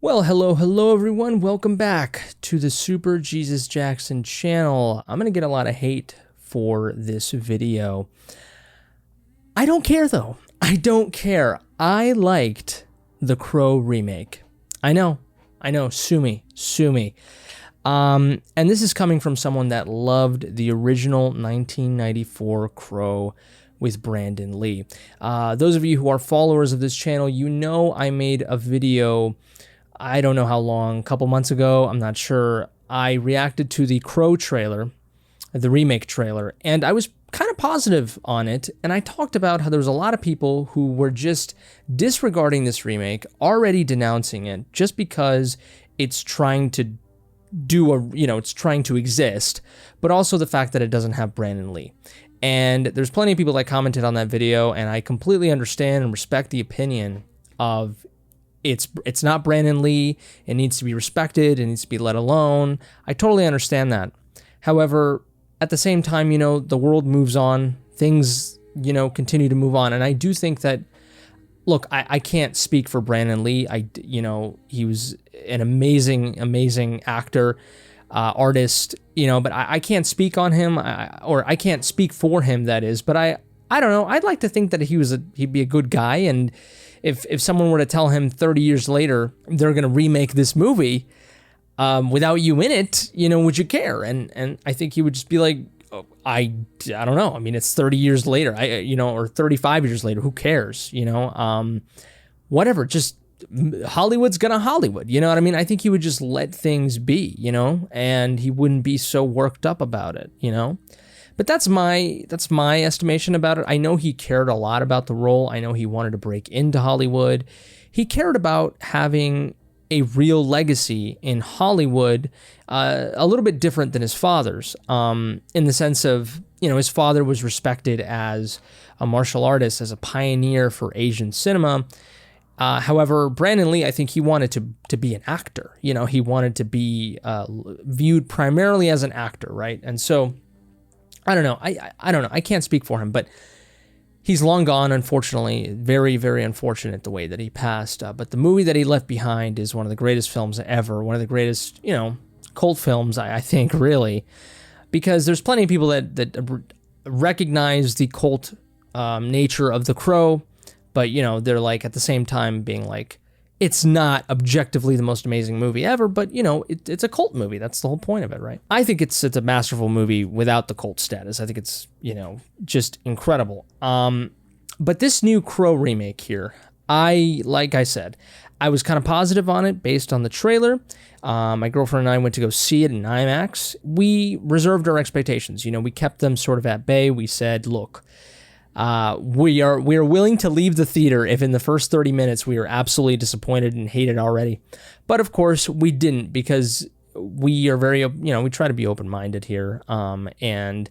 Well, hello everyone. Welcome back to the Super Jesus Jackson channel. I'm going to get a lot of hate for this video. I don't care though. I don't care. I liked the Crow remake. I know. Sue me. And this is coming from someone that loved the original 1994 Crow with Brandon Lee. Those of you who are followers of this channel, you know I made a video, I don't know how long, a couple months ago, I'm not sure. I reacted to the Crow trailer, the remake trailer, and I was kind of positive on it, and I talked about how there was a lot of people who were just disregarding this remake, already denouncing it, just because it's trying to it's trying to exist, but also the fact that it doesn't have Brandon Lee. And there's plenty of people that commented on that video, and I completely understand and respect the opinion of it's not Brandon Lee, it needs to be respected, it needs to be let alone. I totally understand that. However, at the same time, the world moves on, things, continue to move on, and I do think that, look, I can't speak for Brandon Lee. He was an amazing actor, artist, but I can't speak on him, or I can't speak for him, that is, but I don't know, I'd like to think that he'd be a good guy, and if someone were to tell him 30 years later they're going to remake this movie without you in it, would you care? And I think he would just be like, oh, I don't know. I mean, it's 30 years later, or 35 years later, who cares? Whatever, just Hollywood's gonna Hollywood, you know what I mean? I think he would just let things be, and he wouldn't be so worked up about it, But that's my estimation about it. I know he cared a lot about the role. I know he wanted to break into Hollywood. He cared about having a real legacy in Hollywood, a little bit different than his father's, in the sense of, his father was respected as a martial artist, as a pioneer for Asian cinema. However, Brandon Lee, I think he wanted to be an actor. He wanted to be viewed primarily as an actor, right? And so, I don't know. I don't know. I can't speak for him, but he's long gone, unfortunately. Very, very unfortunate the way that he passed. But the movie that he left behind is one of the greatest films ever. One of the greatest, cult films, I think, really. Because there's plenty of people that recognize the cult nature of The Crow, but, they're like, at the same time, being like, it's not objectively the most amazing movie ever, but, it's a cult movie. That's the whole point of it, right? I think it's a masterful movie without the cult status. I think it's, just incredible. But this new Crow remake here, like I said, I was kind of positive on it based on the trailer. My girlfriend and I went to go see it in IMAX. We reserved our expectations. We kept them sort of at bay. We said, look, we are willing to leave the theater if in the first 30 minutes we are absolutely disappointed and hate it already. But of course we didn't, because we are very, we try to be open-minded here. And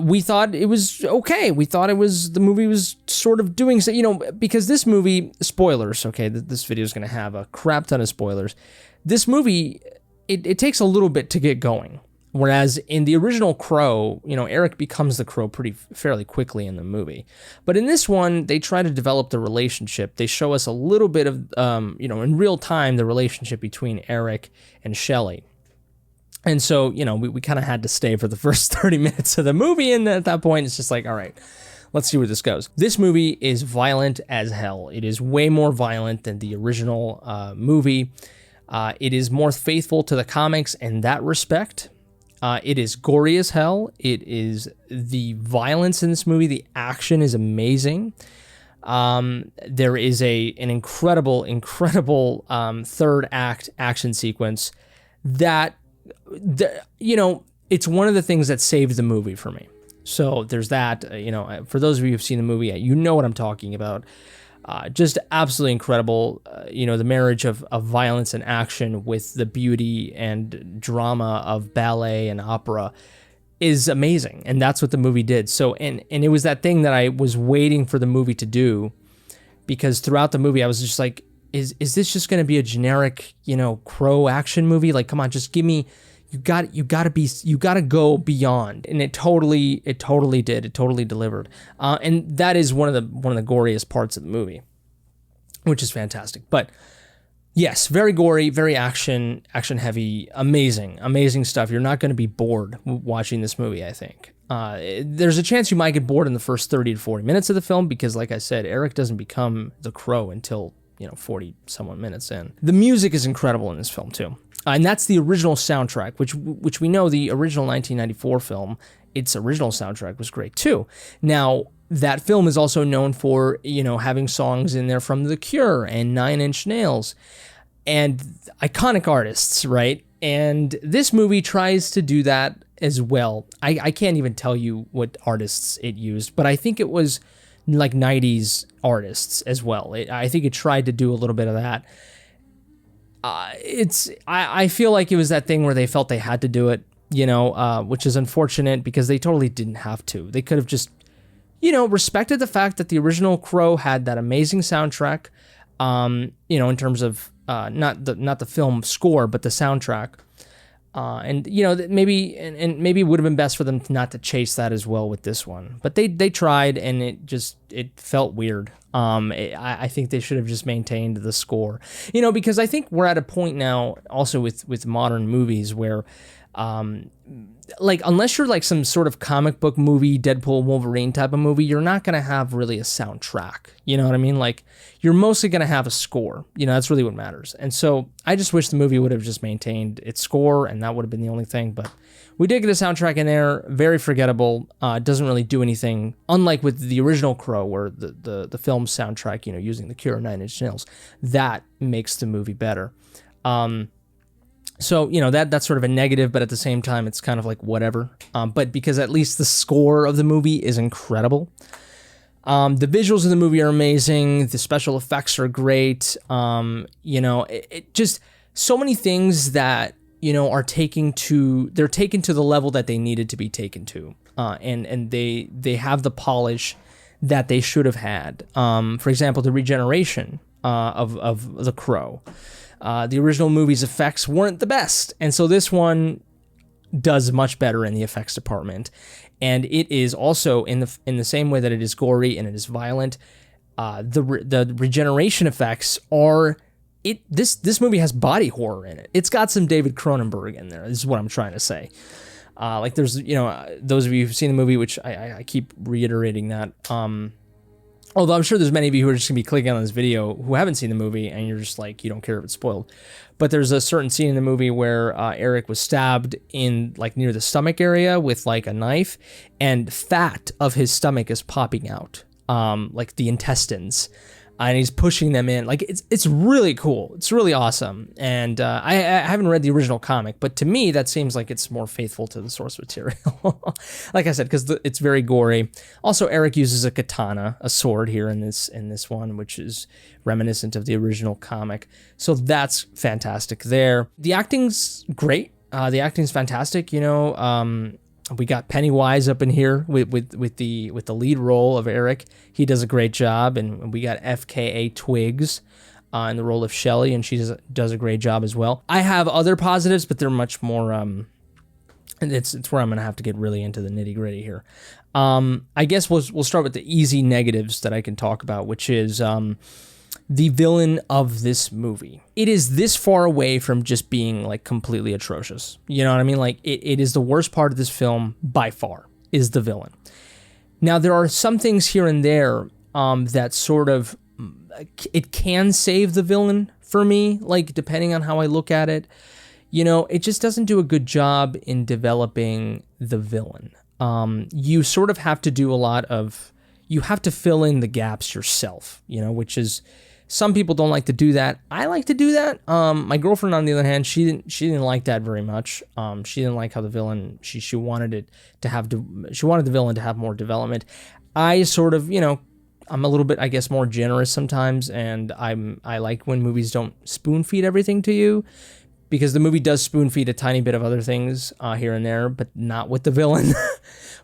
we thought it was okay. We thought the movie was sort of doing so, because this movie, spoilers, okay, this video is going to have a crap ton of spoilers. This movie, it takes a little bit to get going. Whereas in the original Crow, Eric becomes the Crow fairly quickly in the movie. But in this one, they try to develop the relationship. They show us a little bit of, in real time, the relationship between Eric and Shelley. And so, we kind of had to stay for the first 30 minutes of the movie. And at that point, it's just like, all right, let's see where this goes. This movie is violent as hell. It is way more violent than the original movie. It is more faithful to the comics in that respect. It is gory as hell. It is the violence in this movie. The action is amazing. There is an incredible third act action sequence that, it's one of the things that saved the movie for me. So there's that, for those of you who've seen the movie, you know what I'm talking about. Just absolutely incredible, the marriage of violence and action with the beauty and drama of ballet and opera is amazing. And that's what the movie did. So, and it was that thing that I was waiting for the movie to do, because throughout the movie, I was just like, is this just going to be a generic, Crow action movie? Like, come on, just give me, you gotta go beyond. And it totally did. It totally delivered. And that is one of the goriest parts of the movie, which is fantastic. But Yes, very gory, very action heavy, amazing stuff. You're not going to be bored watching this movie, I think. There's a chance you might get bored in the first 30 to 40 minutes of the film because, like I said, Eric doesn't become the Crow until, 40 somewhat minutes in. The music is incredible in this film too. And that's the original soundtrack, which we know the original 1994 film, its original soundtrack was great too. Now, that film is also known for, having songs in there from The Cure and Nine Inch Nails and iconic artists, right? And this movie tries to do that as well. I can't even tell you what artists it used, but I think it was like 90s artists as well. I think it tried to do a little bit of that. I feel like it was that thing where they felt they had to do it, which is unfortunate because they totally didn't have to. They could have just, respected the fact that the original Crow had that amazing soundtrack, in terms of not the film score, but the soundtrack. And maybe it would have been best for them not to chase that as well with this one, but they tried, and it felt weird. I think they should have just maintained the score, because I think we're at a point now also with modern movies where, unless you're like some sort of comic book movie, Deadpool, Wolverine type of movie, you're not going to have really a soundtrack. You know what I mean? Like, you're mostly going to have a score. That's really what matters. And so I just wish the movie would have just maintained its score, and that would have been the only thing. But we did get a soundtrack in there, very forgettable. Doesn't really do anything, unlike with the original Crow, where the film soundtrack, using The Cure, Nine Inch Nails, that makes the movie better. So, that's sort of a negative, but at the same time, it's kind of like whatever. But because at least the score of the movie is incredible. The visuals of the movie are amazing. The special effects are great. It just so many things that, are taken to the level that they needed to be taken to. And they have the polish that they should have had. For example, the regeneration of the Crow. The original movie's effects weren't the best, and so this one does much better in the effects department. And it is also in the same way that it is gory and it is violent. The regeneration effects are it. This movie has body horror in it. It's got some David Cronenberg in there. This is what I'm trying to say. There's those of you who've seen the movie, which I keep reiterating that. Although I'm sure there's many of you who are just going to be clicking on this video who haven't seen the movie, and you're just like, you don't care if it's spoiled. But there's a certain scene in the movie where Eric was stabbed in, near the stomach area with, a knife, and fat of his stomach is popping out, the intestines. And he's pushing them in. It's really cool. It's really awesome. And I haven't read the original comic, but to me, that seems like it's more faithful to the source material. Like I said, because it's very gory. Also, Eric uses a katana, a sword here in this one, which is reminiscent of the original comic. So that's fantastic there. The acting's great. The acting's fantastic. We got Pennywise up in here with the lead role of Eric. He does a great job, and we got FKA Twigs in the role of Shelley, and she does a great job as well. I have other positives, but they're much more. It's where I'm gonna have to get really into the nitty gritty here. I guess we'll start with the easy negatives that I can talk about, which is the villain of this movie. It is this far away from just being completely atrocious. You know what I mean? It is the worst part of this film by far, is the villain. Now, there are some things here and there that sort of, it can save the villain for me, depending on how I look at it. It just doesn't do a good job in developing the villain. You sort of have to do a lot of, you have to fill in the gaps yourself, which is, some people don't like to do that. I like to do that. My girlfriend, on the other hand, she didn't like that very much. She didn't like how the villain, she wanted it to have, she wanted the villain to have more development. I sort of, I'm a little bit, I guess, more generous sometimes, and I like when movies don't spoon feed everything to you, because the movie does spoon feed a tiny bit of other things here and there, but not with the villain.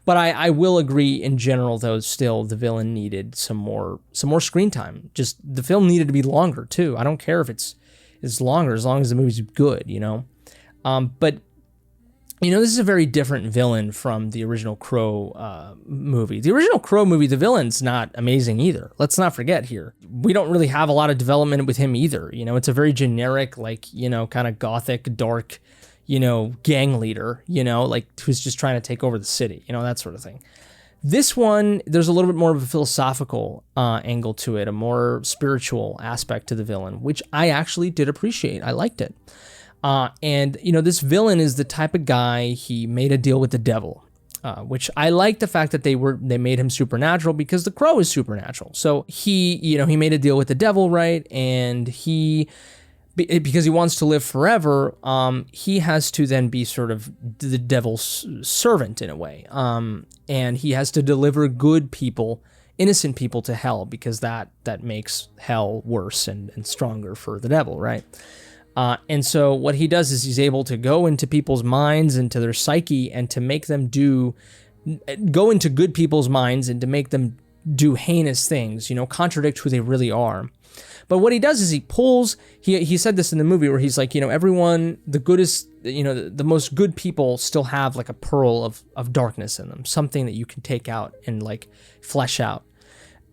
But I will agree in general, though, still the villain needed some more screen time. Just the film needed to be longer too. I don't care if it's longer as long as the movie's good, But You know, this is a very different villain from the original Crow movie. The original Crow movie, the villain's not amazing either. Let's not forget here. We don't really have a lot of development with him either. You know, it's a very generic, like, you know, kind of gothic, dark, you know, gang leader, you know, like who's just trying to take over the city, you know, that sort of thing. This one, there's a little bit more of a philosophical angle to it, a more spiritual aspect to the villain, which I actually did appreciate. I liked it. And, you know, this villain is the type of guy, he made a deal with the devil, which I like the fact that they made him supernatural because the Crow is supernatural. So he made a deal with the devil, right? And because he wants to live forever, he has to then be sort of the devil's servant in a way. And he has to deliver good people, innocent people to hell, because that makes hell worse and stronger for the devil, right? And so what he does is he's able to go into people's minds, into their psyche, and to make them go into good people's minds and to make them do heinous things, you know, contradict who they really are. But what he does is he said this in the movie where he's like, you know, everyone, the goodest, you know, the most good people still have like a pearl of darkness in them, something that you can take out and like flesh out.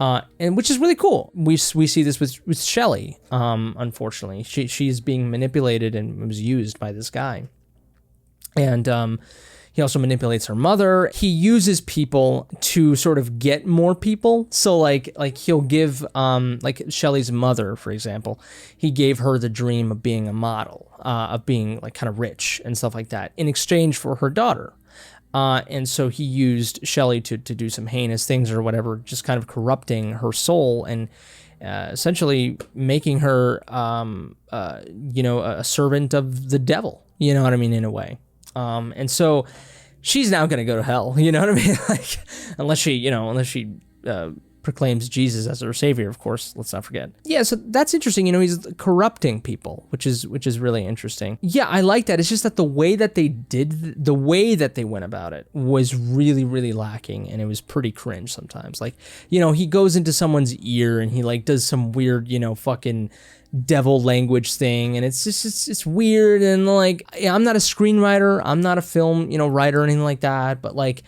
And which is really cool. We see this with Shelley. Unfortunately, she's being manipulated and was used by this guy. And he also manipulates her mother. He uses people to sort of get more people. So like he'll give like Shelley's mother, for example, he gave her the dream of being a model, of being like kind of rich and stuff like that in exchange for her daughter. And so he used Shelley to do some heinous things or whatever, just kind of corrupting her soul and essentially making her, you know, a servant of the devil, you know what I mean, in a way. And so she's now going to go to hell, you know what I mean? Like, unless she proclaims Jesus as her savior, of course, let's not forget. Yeah, so that's interesting. You know, he's corrupting people, which is really interesting. Yeah, I like that. It's just that the way that they went about it was really, really lacking, and it was pretty cringe sometimes. Like, you know, he goes into someone's ear and he like does some weird, you know, fucking devil language thing, and it's just it's weird. And like, I'm not a screenwriter, I'm not a film, you know, writer or anything like that, but like,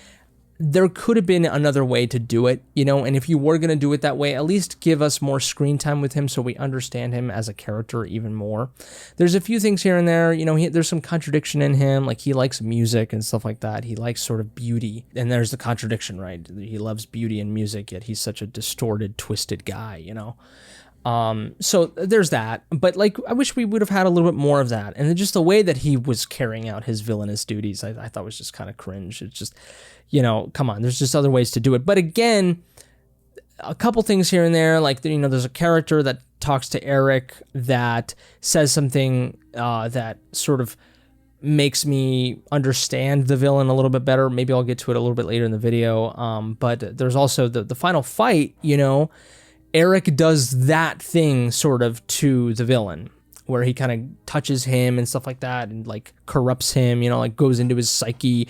there could have been another way to do it, you know, and if you were going to do it that way, at least give us more screen time with him so we understand him as a character even more. There's a few things here and there, you know, there's some contradiction in him, like he likes music and stuff like that. He likes sort of beauty, and there's the contradiction, right? He loves beauty and music, yet he's such a distorted, twisted guy, you know? So there's that, but like, I wish we would have had a little bit more of that. And just the way that he was carrying out his villainous duties, I thought was just kind of cringe. It's just, you know, come on, there's just other ways to do it. But again, a couple things here and there, like, you know, there's a character that talks to Eric that says something, that sort of makes me understand the villain a little bit better. Maybe I'll get to it a little bit later in the video. But there's also the final fight, you know, Eric does that thing sort of to the villain where he kind of touches him and stuff like that and like corrupts him, you know, like goes into his psyche.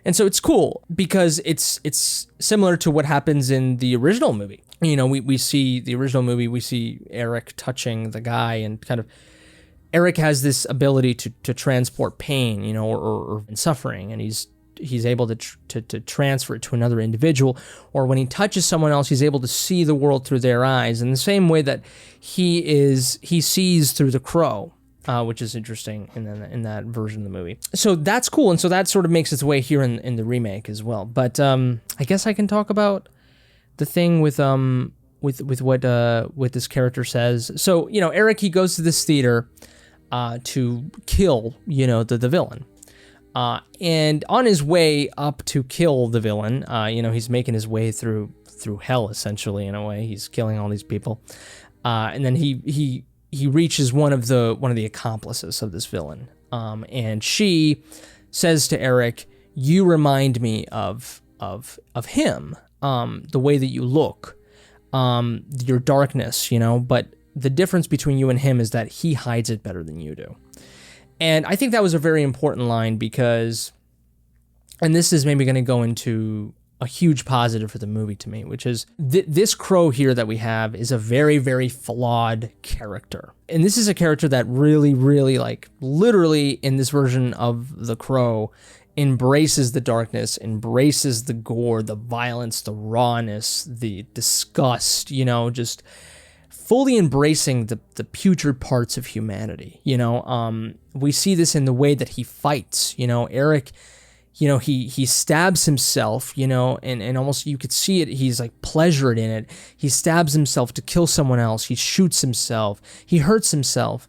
And so it's cool because it's similar to what happens in the original movie. You know, we see the original movie, we see Eric touching the guy, and kind of Eric has this ability to transport pain, you know, or suffering, and he's able to transfer it to another individual, or when he touches someone else, he's able to see the world through their eyes in the same way that he sees through the Crow, which is interesting in that version of the movie. So that's cool, and so that sort of makes its way here in the remake as well. But I guess I can talk about the thing with what this character says. So, you know, Eric, he goes to this theater to kill, you know, the villain. And on his way up to kill the villain, you know, he's making his way through hell, essentially, in a way. He's killing all these people. And then he reaches one of the accomplices of this villain. And she says to Eric, "You remind me of him, the way that you look, your darkness, you know, but the difference between you and him is that he hides it better than you do." And I think that was a very important line because, and this is maybe going to go into a huge positive for the movie to me, which is this Crow here that we have is a very, very flawed character. And this is a character that really, really, like, literally in this version of the Crow embraces the darkness, embraces the gore, the violence, the rawness, the disgust, you know, just fully embracing the putrid parts of humanity. You know, we see this in the way that he fights. You know, Eric, you know, he stabs himself, you know, and almost you could see it. He's like pleasured in it. He stabs himself to kill someone else. He shoots himself. He hurts himself.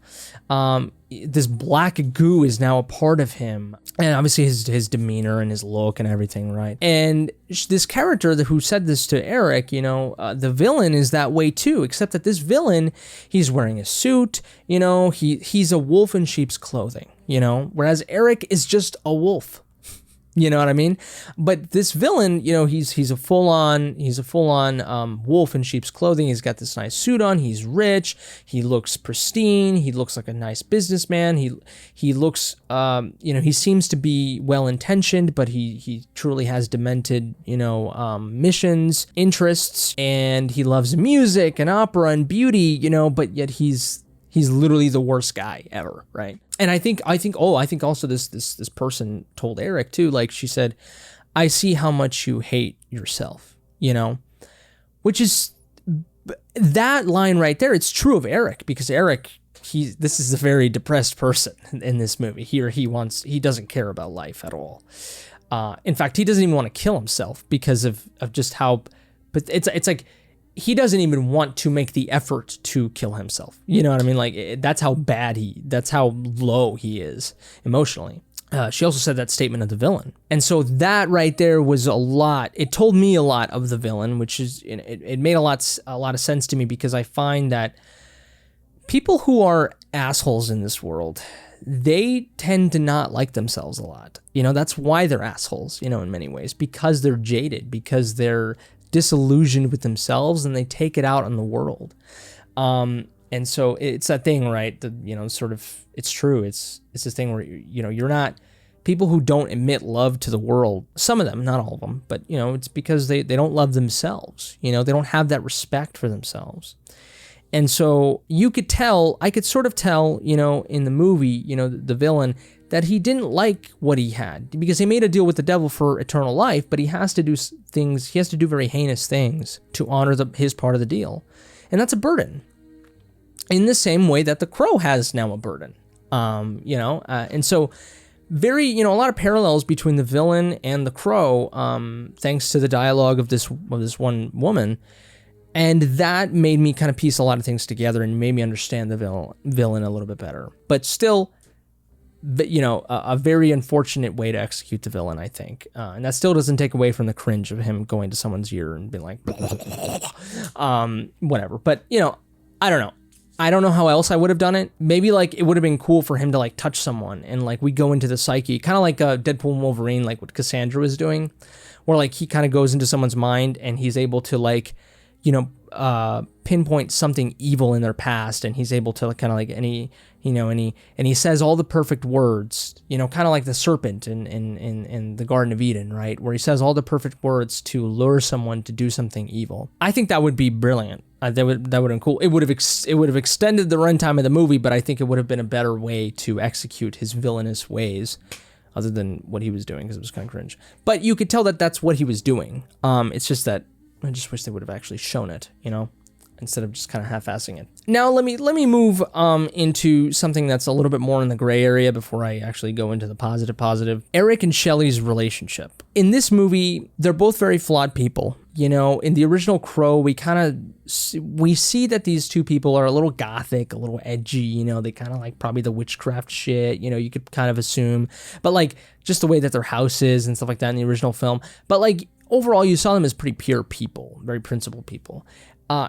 This black goo is now a part of him, and obviously his demeanor and his look and everything, right? And this character who said this to Eric, you know, the villain is that way too, except that this villain, he's wearing a suit, you know, he's a wolf in sheep's clothing, you know, whereas Eric is just a wolf. You know what I mean? But this villain, you know, he's a full-on wolf in sheep's clothing. He's got this nice suit on. He's rich. He looks pristine. He looks like a nice businessman. He looks, you know, he seems to be well-intentioned, but he truly has demented, you know, missions, interests, and he loves music and opera and beauty, you know, but yet he's literally the worst guy ever, right? And I think also this person told Eric too, like she said, I see how much you hate yourself, you know, which is that line right there. It's true of Eric, because Eric, this is a very depressed person in this movie. Here he doesn't care about life at all. In fact, he doesn't even want to kill himself because of just how, but it's like, he doesn't even want to make the effort to kill himself. You know what I mean? Like, that's how that's how low he is emotionally. She also said that statement of the villain. And so that right there was a lot. It told me a lot of the villain, which is, it made a lot of sense to me, because I find that people who are assholes in this world, they tend to not like themselves a lot. You know, that's why they're assholes, you know, in many ways, because they're jaded, because they're disillusioned with themselves, and they take it out on the world. And so it's that thing, right? You know, sort of, it's true. It's this thing where, you know, you're not, people who don't admit love to the world, some of them, not all of them, but, you know, it's because they don't love themselves. You know, they don't have that respect for themselves. And so I could sort of tell, you know, in the movie, you know, the villain, that he didn't like what he had, because he made a deal with the devil for eternal life, but he has to do things, he has to do very heinous things to honor his part of the deal. And that's a burden. In the same way that the crow has now a burden. You know, and so very, you know, a lot of parallels between the villain and the crow, thanks to the dialogue of this one woman. And that made me kind of piece a lot of things together and made me understand the villain a little bit better. But still, you know, a very unfortunate way to execute the villain, I think. And that still doesn't take away from the cringe of him going to someone's ear and being like, whatever. But, you know, I don't know. I don't know how else I would have done it. Maybe, like, it would have been cool for him to, like, touch someone and, like, we go into the psyche, kind of like Deadpool and Wolverine, like what Cassandra was doing, where, like, he kind of goes into someone's mind and he's able to, like, you know, pinpoint something evil in their past, and he's able to kind of like, and he says all the perfect words, you know, kind of like the serpent in the Garden of Eden, right, where he says all the perfect words to lure someone to do something evil. I think that would be brilliant. That would have been cool. It would have extended the runtime of the movie, but I think it would have been a better way to execute his villainous ways, other than what he was doing, because it was kind of cringe. But you could tell that that's what he was doing. It's just that I just wish they would have actually shown it, you know, instead of just kind of half-assing it. Now let me move into something that's a little bit more in the gray area before I actually go into the positive. Eric and Shelley's relationship. In this movie, they're both very flawed people. You know, in the original Crow, we see that these two people are a little gothic, a little edgy, you know, they kind of like probably the witchcraft shit, you know, you could kind of assume, but like just the way that their house is and stuff like that in the original film. But like, overall, you saw them as pretty pure people, very principled people.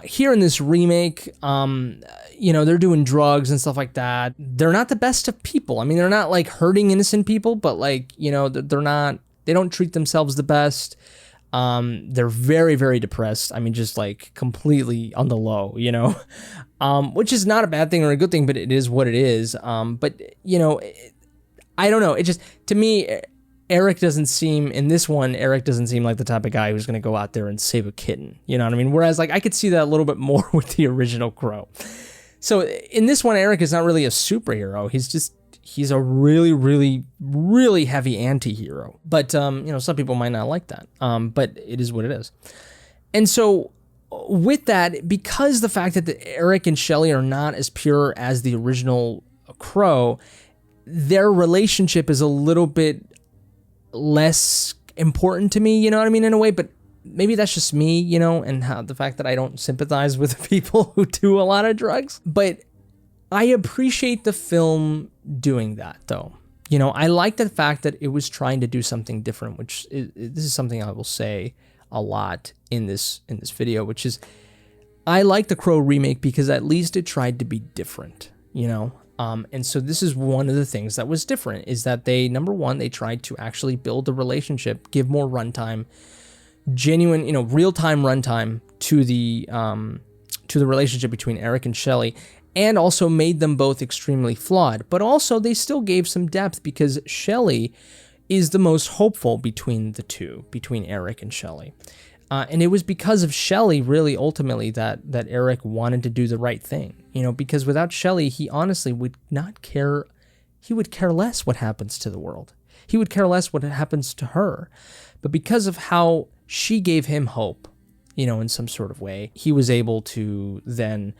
Here in this remake, you know, they're doing drugs and stuff like that. They're not the best of people. I mean, they're not like hurting innocent people, but like, you know, they don't treat themselves the best. They're very, very depressed. I mean, just like completely on the low, you know, which is not a bad thing or a good thing, but it is what it is. But, you know, I don't know. It just, to me, Eric doesn't seem like the type of guy who's going to go out there and save a kitten. You know what I mean? Whereas, like, I could see that a little bit more with the original Crow. So in this one, Eric is not really a superhero. he's a really, really, really heavy anti-hero. But, you know, some people might not like that. But it is what it is. And so with that, because the fact that Eric and Shelley are not as pure as the original Crow, their relationship is a little bit less important to me, you know what I mean, in a way, but maybe that's just me, you know, and how the fact that I don't sympathize with people who do a lot of drugs. But I appreciate the film doing that, though. You know, I like the fact that it was trying to do something different, which this is something I will say a lot in this video, which is I like the Crow remake because at least it tried to be different, you know. And so this is one of the things that was different, is that they, number one, they tried to actually build a relationship, give more runtime, genuine, you know, real-time runtime to the relationship between Eric and Shelley, and also made them both extremely flawed. But also they still gave some depth because Shelley is the most hopeful between the two, between Eric and Shelley. And it was because of Shelley, really, ultimately, that Eric wanted to do the right thing. You know, because without Shelley, he honestly would not care. He would care less what happens to the world. He would care less what happens to her. But because of how she gave him hope, you know, in some sort of way, he was able to then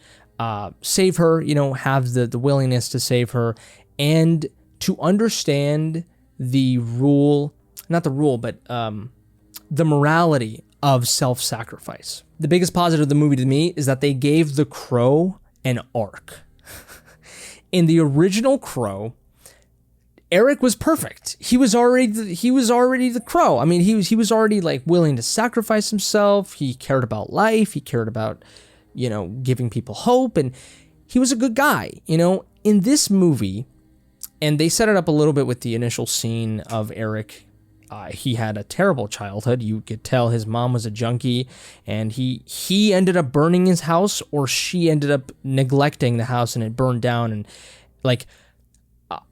save her, you know, have the willingness to save her, and to understand the rule, not the rule, but the morality of self-sacrifice. The biggest positive of the movie to me is that they gave the Crow an arc. In the original Crow, Eric was perfect. He was already the Crow. I mean, he was already like willing to sacrifice himself. He cared about life. He cared about, you know, giving people hope, and he was a good guy, you know. In this movie, and they set it up a little bit with the initial scene of Eric. He had a terrible childhood. You could tell his mom was a junkie, and he ended up burning his house, or she ended up neglecting the house and it burned down, and like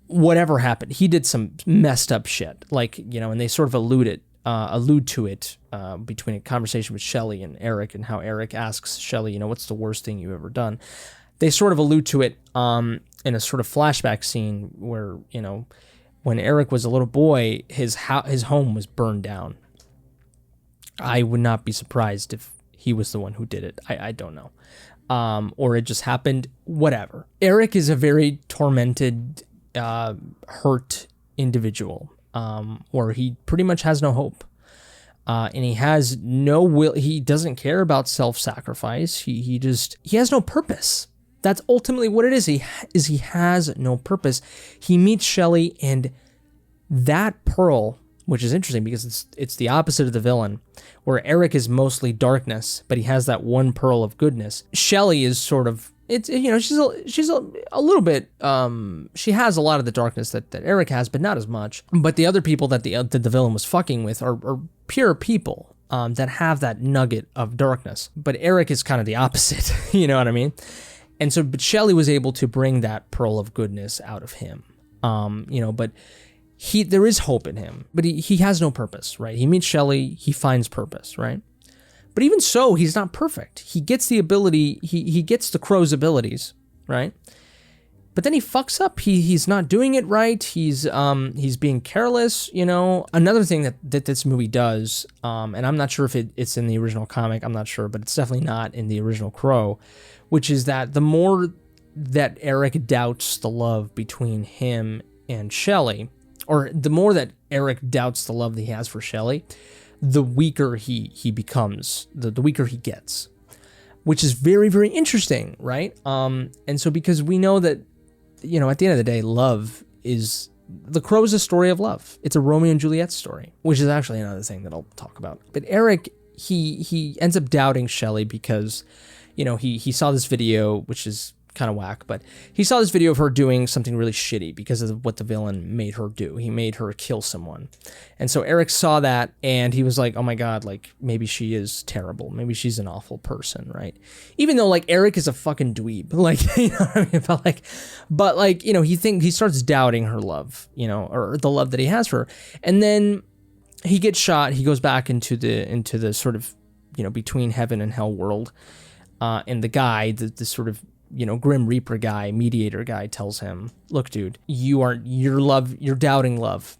whatever happened, he did some messed up shit. Like, you know, and they sort of allude to it between a conversation with Shelley and Eric, and how Eric asks Shelley, you know, what's the worst thing you've ever done? They sort of allude to it in a sort of flashback scene where, you know, when Eric was a little boy, his home was burned down. I would not be surprised if he was the one who did it. I don't know. Or it just happened, whatever. Eric is a very tormented, hurt individual, where he pretty much has no hope. And he has no will. He doesn't care about self-sacrifice. He has no purpose. That's ultimately what it is. He has no purpose. He meets Shelley, and that pearl, which is interesting because it's the opposite of the villain, where Eric is mostly darkness, but he has that one pearl of goodness. Shelley is sort of, it's, you know, she's a little bit, she has a lot of the darkness that Eric has, but not as much. But the other people that the villain was fucking with are pure people that have that nugget of darkness. But Eric is kind of the opposite, you know what I mean? And so, but Shelley was able to bring that pearl of goodness out of him, you know, but there is hope in him, but he has no purpose, right? He meets Shelley, he finds purpose, right? But even so, he's not perfect. He gets the ability, he gets the Crow's abilities, right? But then he fucks up. He's not doing it right. He's being careless, you know. Another thing that this movie does, and I'm not sure if it's in the original comic, I'm not sure, but it's definitely not in the original Crow, which is that the more that Eric doubts the love between him and Shelley, or the more that Eric doubts the love that he has for Shelley, the weaker he becomes, the weaker he gets, which is very, very interesting, right? And so because we know that, you know, at the end of the day, love is, the Crow is a story of love. It's a Romeo and Juliet story, which is actually another thing that I'll talk about. But Eric, he ends up doubting Shelley because, you know, he saw this video, which is kind of whack, but he saw this video of her doing something really shitty because of what the villain made her do. He made her kill someone. And so Eric saw that, and he was like, oh my God, like, maybe she is terrible. Maybe she's an awful person, right? Even though, like, Eric is a fucking dweeb. Like, you know what I mean? But like, you know, he starts doubting her love, you know, or the love that he has for her. And then he gets shot. He goes back into the sort of, you know, between heaven and hell world. And the guy, the sort of Grim Reaper guy, mediator guy tells him, look, dude, you're doubting love.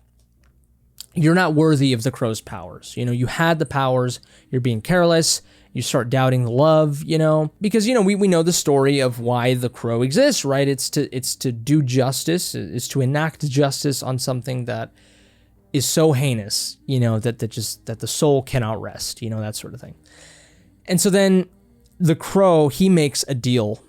You're not worthy of the crow's powers. You had the powers, you're being careless, you start doubting love, because, we know the story of why the crow exists, right? It's to do justice, it's to enact justice on something that is so heinous, that the soul cannot rest, that sort of thing. And so then the crow, he makes a deal,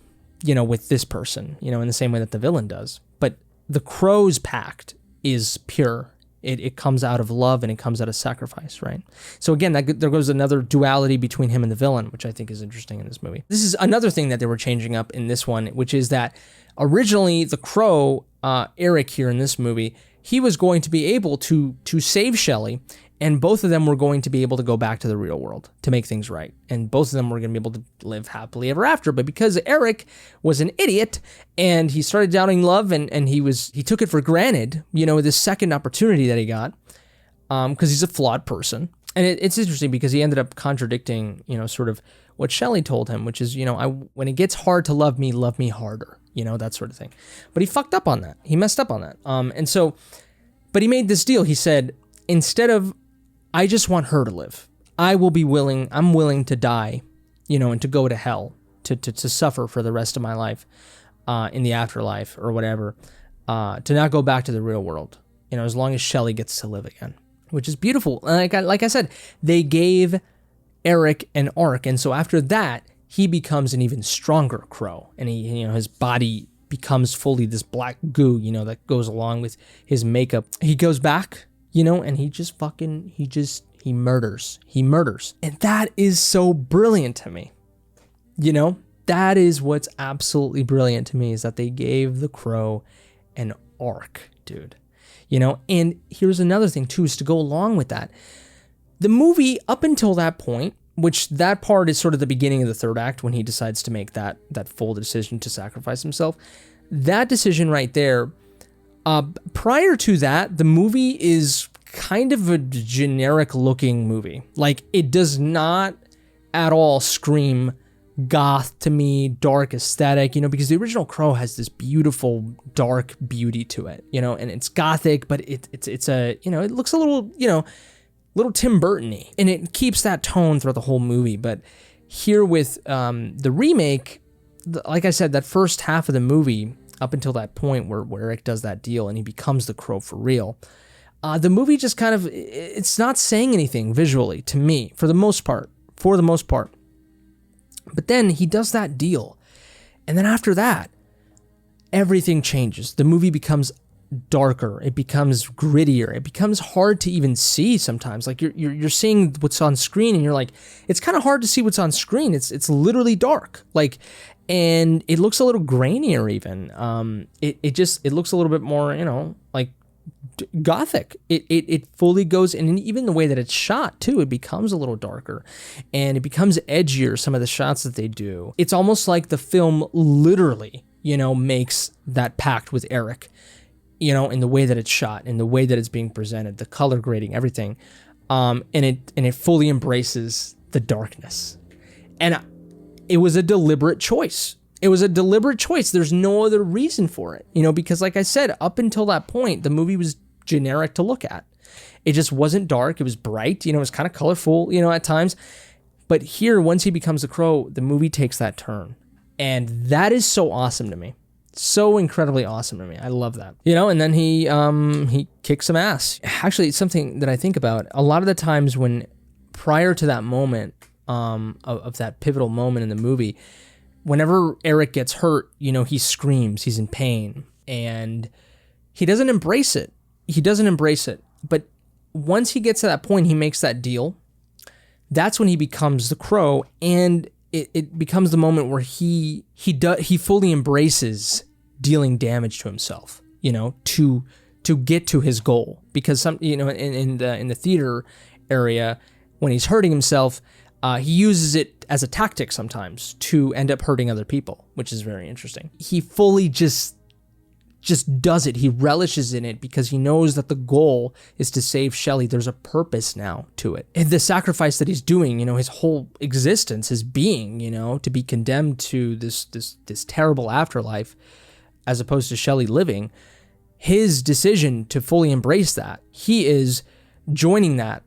with this person, in the same way that the villain does. But the crow's pact is pure. It comes out of love and it comes out of sacrifice, right? So again, there goes another duality between him and the villain, which I think is interesting in this movie. This is another thing that they were changing up in this one, which is that originally the crow, Eric here in this movie, he was going to be able to save Shelley, and both of them were going to be able to go back to the real world to make things right. And both of them were going to be able to live happily ever after. But because Eric was an idiot and he started doubting love and he took it for granted, this second opportunity that he got, because he's a flawed person. And it's interesting because he ended up contradicting, sort of what Shelley told him, which is, when it gets hard to love me harder, that sort of thing. But he fucked up on that. He messed up on that. But he made this deal. He said, instead of, I just want her to live, I'm willing to die, and to go to hell, to suffer for the rest of my life, in the afterlife or whatever, to not go back to the real world, as long as Shelley gets to live again, which is beautiful. Like I said, they gave Eric an arc. And so after that, he becomes an even stronger crow, and his body becomes fully this black goo, that goes along with his makeup. He goes back, and he murders. And that is so brilliant to me. That is what's absolutely brilliant to me, is that they gave the crow an arc, dude. And here's another thing too, is to go along with that. The movie, up until that point, which that part is sort of the beginning of the third act when he decides to make that full decision to sacrifice himself. That decision right there, prior to that, the movie is kind of a generic looking movie. Like, it does not at all scream goth to me, dark aesthetic, because the original Crow has this beautiful dark beauty to it, and it's gothic, but it's a, it looks a little, little Tim Burton-y, and it keeps that tone throughout the whole movie. But here with the remake, like I said, that first half of the movie, up until that point where Eric does that deal and he becomes the Crow for real, the movie just kind of, it's not saying anything visually to me, for the most part. But then he does that deal, and then after that, everything changes. The movie becomes darker, it becomes grittier, it becomes hard to even see sometimes. Like, you're seeing what's on screen, and you're like, it's kind of hard to see what's on screen. It's literally dark, like, and it looks a little grainier even. It looks a little bit more, like gothic. It fully goes, and even the way that it's shot too, it becomes a little darker, and it becomes edgier, some of the shots that they do. It's almost like the film literally, makes that pact with Eric, in the way that it's shot, in the way that it's being presented, the color grading, everything, and it fully embraces the darkness. And it was a deliberate choice. There's no other reason for it, because like I said, up until that point, the movie was generic to look at. It just wasn't dark. It was bright, it was kind of colorful, at times. But here, once he becomes the Crow, the movie takes that turn. And that is so awesome to me. So incredibly awesome to me. I love that. And then he kicks some ass. Actually, it's something that I think about. A lot of the times when, prior to that moment, of that pivotal moment in the movie, whenever Eric gets hurt, he screams, he's in pain, and he doesn't embrace it. But once he gets to that point, he makes that deal. That's when he becomes the Crow, and it becomes the moment where he fully embraces dealing damage to himself, to get to his goal. Because in the theater area, when he's hurting himself, he uses it as a tactic sometimes to end up hurting other people, which is very interesting. He fully just just does it. He relishes in it because he knows that the goal is to save Shelley. There's a purpose now to it. And the sacrifice that he's doing, his whole existence, his being, to be condemned to this terrible afterlife as opposed to Shelley living, his decision to fully embrace that, he is joining that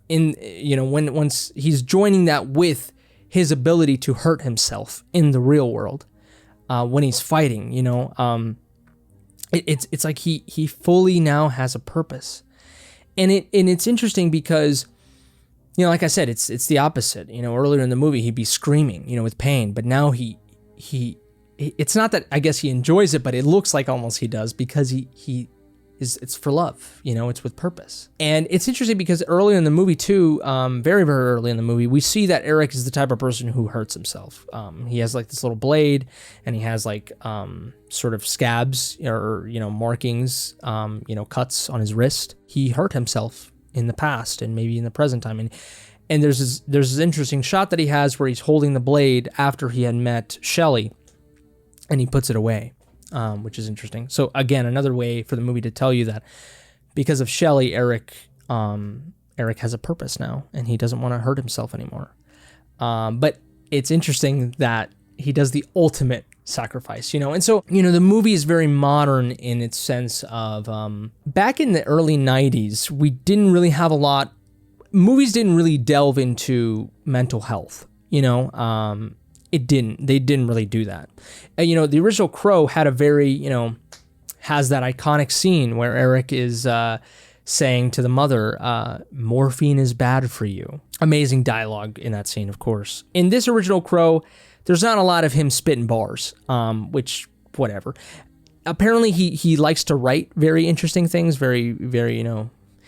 once he's joining that with his ability to hurt himself in the real world when he's fighting, it's like he fully now has a purpose. And it's interesting because, like I said, it's the opposite. Earlier in the movie, he'd be screaming, with pain, but now it's not that I guess he enjoys it, but it looks like almost he does because it's for love, it's with purpose. And it's interesting because earlier in the movie too, very, very early in the movie, we see that Eric is the type of person who hurts himself. He has like this little blade and he has like sort of scabs or, markings, cuts on his wrist. He hurt himself in the past and maybe in the present time. And there's this interesting shot that he has where he's holding the blade after he had met Shelley and he puts it away. Which is interesting. So again, another way for the movie to tell you that because of Shelley, Eric has a purpose now, and he doesn't want to hurt himself anymore. But it's interesting that he does the ultimate sacrifice, And so, the movie is very modern in its sense of back in the early 90s, we didn't really have movies didn't really delve into mental health, They didn't really do that. And, the original Crow had a very, has that iconic scene where Eric is saying to the mother, morphine is bad for you. Amazing dialogue in that scene, of course. In this original Crow, there's not a lot of him spitting bars, which, whatever. Apparently, he likes to write very interesting things, very, very,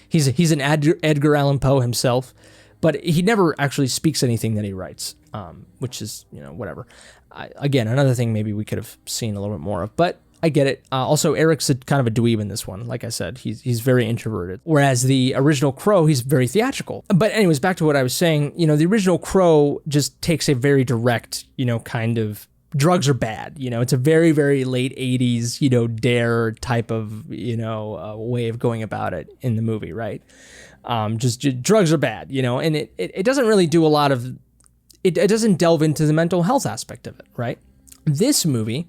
he's an Edgar Allan Poe himself, but he never actually speaks anything that he writes. Which is, whatever. Again, another thing maybe we could have seen a little bit more of, but I get it. Also, Eric's kind of a dweeb in this one. Like I said, he's very introverted. Whereas the original Crow, he's very theatrical. But anyways, back to what I was saying, the original Crow just takes a very direct, kind of, drugs are bad. It's a very, very late 80s, dare type of, way of going about it in the movie, right? Just drugs are bad, and it doesn't really do a lot of, it doesn't delve into the mental health aspect of it, right? This movie,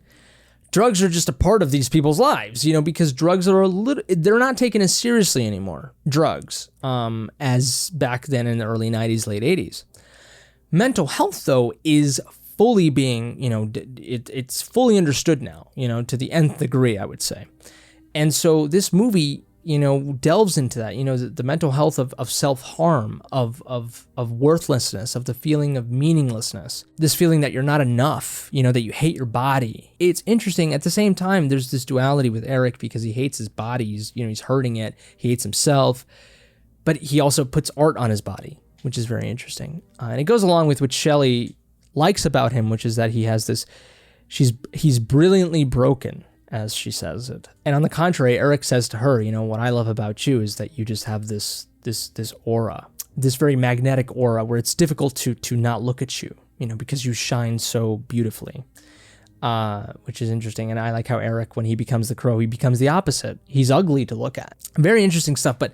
drugs are just a part of these people's lives, because drugs are they're not taken as seriously anymore, drugs, as back then in the early 90s, late 80s. Mental health, though, is fully being, it's fully understood now, to the nth degree, I would say. And so this movie, delves into that, the mental health of self-harm, of worthlessness, of the feeling of meaninglessness, this feeling that you're not enough, that you hate your body. It's interesting. At the same time, there's this duality with Eric because he hates his body. He's hurting it. He hates himself, but he also puts art on his body, which is very interesting. And it goes along with what Shelley likes about him, which is that he has this, he's brilliantly broken, as she says it. And on the contrary, Eric says to her, what I love about you is that you just have this aura, this very magnetic aura where it's difficult to not look at you, because you shine so beautifully, which is interesting. And I like how Eric, when he becomes the Crow, he becomes the opposite. He's ugly to look at. Very interesting stuff. But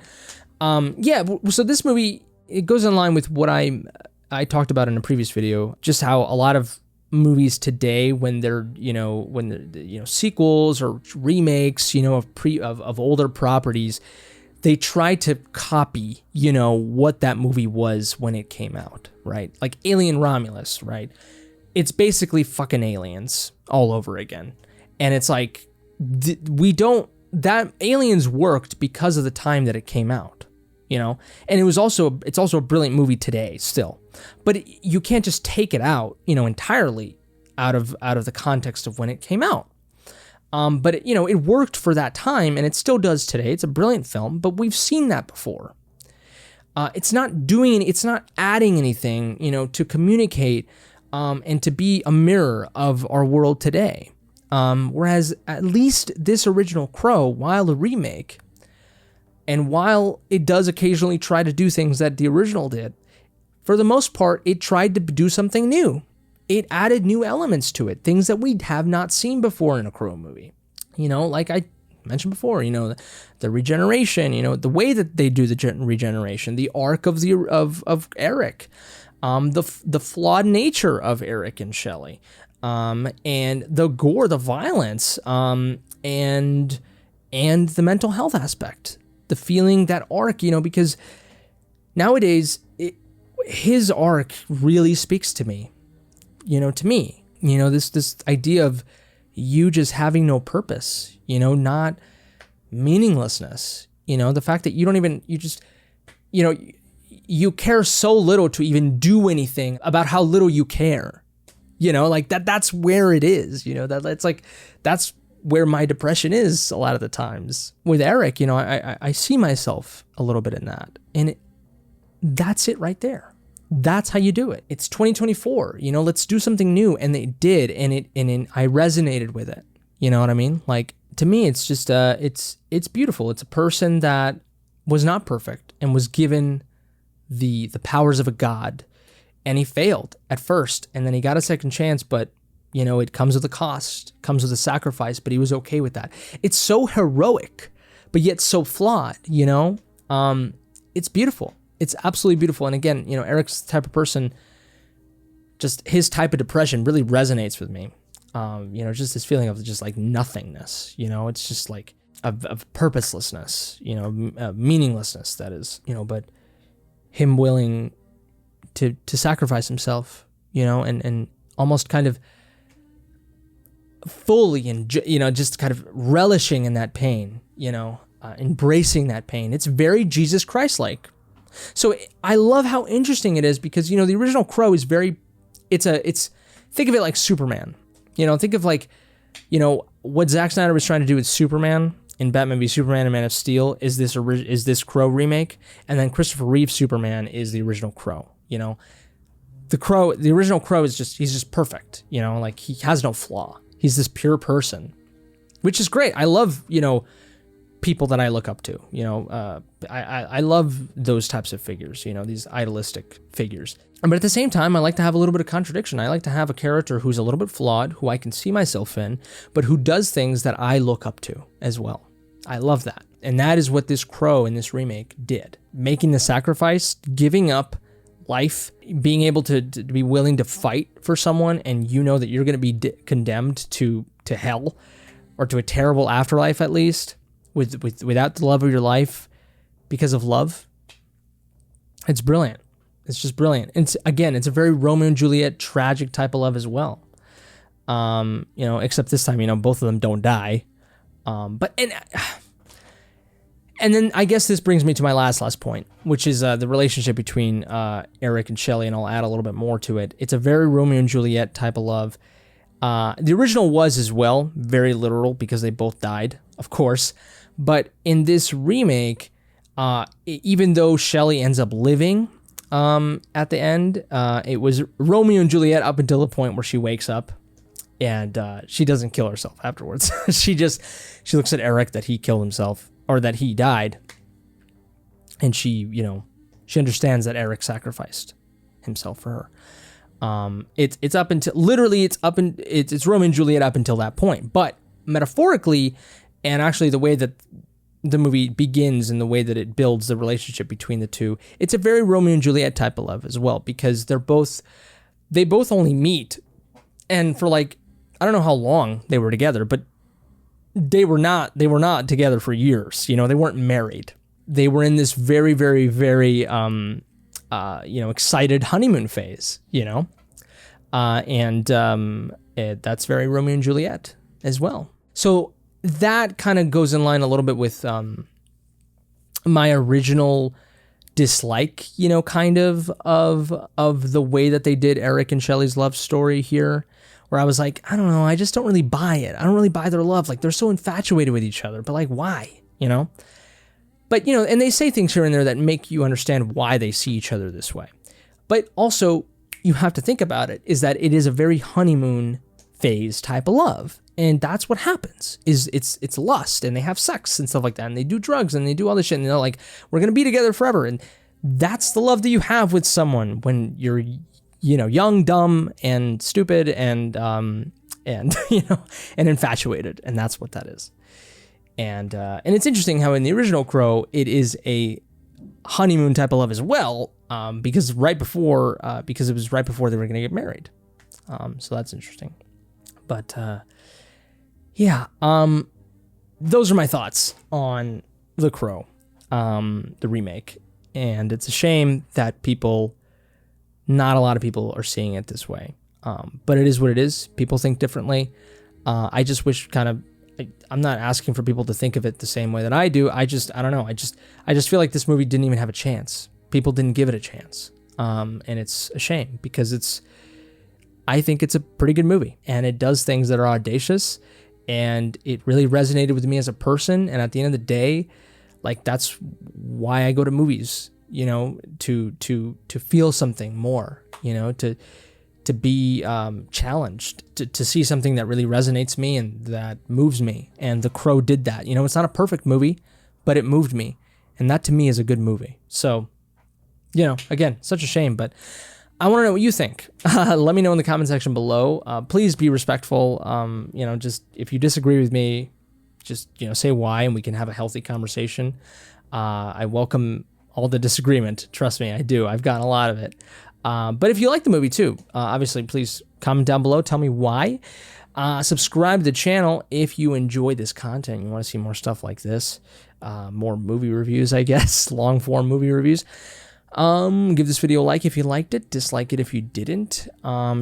so this movie, it goes in line with what I talked about in a previous video, just how a lot of movies today, when they're sequels or remakes of older properties, they try to copy what that movie was when it came out, right? Like Alien Romulus, right? It's basically fucking aliens all over again, and it's like that Aliens worked because of the time that it came out, and it's also a brilliant movie today still. But you can't just take it out, entirely out of the context of when it came out. But it worked for that time, and it still does today. It's a brilliant film, but we've seen that before. It's not adding anything, to communicate and to be a mirror of our world today. Whereas at least this original Crow, while a remake, and while it does occasionally try to do things that the original did, for the most part, it tried to do something new. It added new elements to it, things that we have not seen before in a Crow movie. Like I mentioned before, the regeneration, the way that they do the regeneration, the arc of Eric, the flawed nature of Eric and Shelley, and the gore, the violence, and the mental health aspect, the feeling, that arc, because nowadays his arc really speaks to me, this idea of you just having no purpose, not meaninglessness, the fact that you care so little to even do anything about how little you care, like that's where it is, that's where my depression is a lot of the times. With Eric, I see myself a little bit in that, and that's it right there. That's how you do it. It's 2024, let's do something new. And they did. And I resonated with it. You know what I mean? Like, to me, it's just, it's beautiful. It's a person that was not perfect and was given the powers of a god, and he failed at first, and then he got a second chance, but it comes with a cost, comes with a sacrifice, but he was okay with that. It's so heroic, but yet so flawed, it's beautiful. It's absolutely beautiful. And again, Eric's the type of person, just his type of depression really resonates with me. Just this feeling of just like nothingness, it's just like of purposelessness, meaninglessness, that is, but him willing to sacrifice himself, and almost kind of fully, and just kind of relishing in that pain, embracing that pain. It's very Jesus Christ-like. So I love how interesting it is, because, the original Crow is think of it like Superman, think of like, what Zack Snyder was trying to do with Superman in Batman v Superman and Man of Steel is this Crow remake. And then Christopher Reeve's Superman is the original Crow, the original Crow is he's just perfect, like he has no flaw. He's this pure person, which is great. I love, people that I look up to, I love those types of figures, these idealistic figures. But at the same time, I like to have a little bit of contradiction. I like to have a character who's a little bit flawed, who I can see myself in, but who does things that I look up to as well. I love that. And that is what this Crow in this remake did. Making the sacrifice, giving up life, being able to be willing to fight for someone, and that you're going to be condemned to hell, or to a terrible afterlife at least, without the love of your life, because of love. It's brilliant. It's just brilliant. And it's a very Romeo and Juliet tragic type of love as well. Except this time, both of them don't die. And then I guess this brings me to my last point, which is the relationship between Eric and Shelley, and I'll add a little bit more to it. It's a very Romeo and Juliet type of love. The original was as well, very literal, because they both died, of course. But in this remake, even though Shelley ends up living at the end, it was Romeo and Juliet up until the point where she wakes up, and she doesn't kill herself afterwards. She looks at Eric that he killed himself, or that he died, and she understands that Eric sacrificed himself for her. It's up until literally it's Romeo and Juliet up until that point, but metaphorically, and actually the way that the movie begins and the way that it builds the relationship between the two, it's a very Romeo and Juliet type of love as well, because they both only meet, and for like, I don't know how long they were together, but they were not together for years. They weren't married. They were in this very, very, very excited honeymoon phase, and that's very Romeo and Juliet as well. So that kind of goes in line a little bit with my original dislike, kind of the way that they did Eric and Shelley's love story here, where I was like, I don't know, I just don't really buy it. I don't really buy their love. Like, they're so infatuated with each other, but like, why, But, and they say things here and there that make you understand why they see each other this way. But also, you have to think about it, is that it is a very honeymoon phase type of love. And that's what happens, is it's lust, and they have sex and stuff like that, and they do drugs, and they do all this shit, and they're like, we're going to be together forever. And that's the love that you have with someone when you're, young, dumb, and stupid, and and and infatuated, and that's what that is. And it's interesting how in the original Crow it is a honeymoon type of love as well, because it was right before they were going to get married. So that's interesting. But those are my thoughts on The Crow, the remake. And it's a shame that not a lot of people are seeing it this way. But it is what it is. People think differently. I just wish I'm not asking for people to think of it the same way that I do. I don't know. I just feel like this movie didn't even have a chance. People didn't give it a chance. And it's a shame because I think it's a pretty good movie, and it does things that are audacious, and it really resonated with me as a person. And at the end of the day, like, that's why I go to movies, to feel something more, to be challenged, to see something that really resonates me and that moves me. And The Crow did that. It's not a perfect movie, but it moved me. And that to me is a good movie. So, again, such a shame, but I want to know what you think. Let me know in the comment section below. Please be respectful. Just if you disagree with me, just, say why, and we can have a healthy conversation. I welcome all the disagreement. Trust me, I do. I've gotten a lot of it. But if you like the movie too, obviously, please comment down below. Tell me why. Subscribe to the channel if you enjoy this content. You want to see more stuff like this. More movie reviews, I guess. Long form movie reviews. Give this video a like if you liked it. Dislike it if you didn't.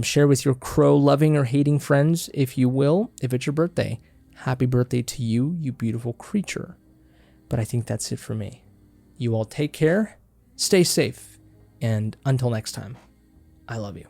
Share with your Crow loving or hating friends if you will. If it's your birthday, happy birthday to you, you beautiful creature. But I think that's it for me. You all take care. Stay safe. And until next time, I love you.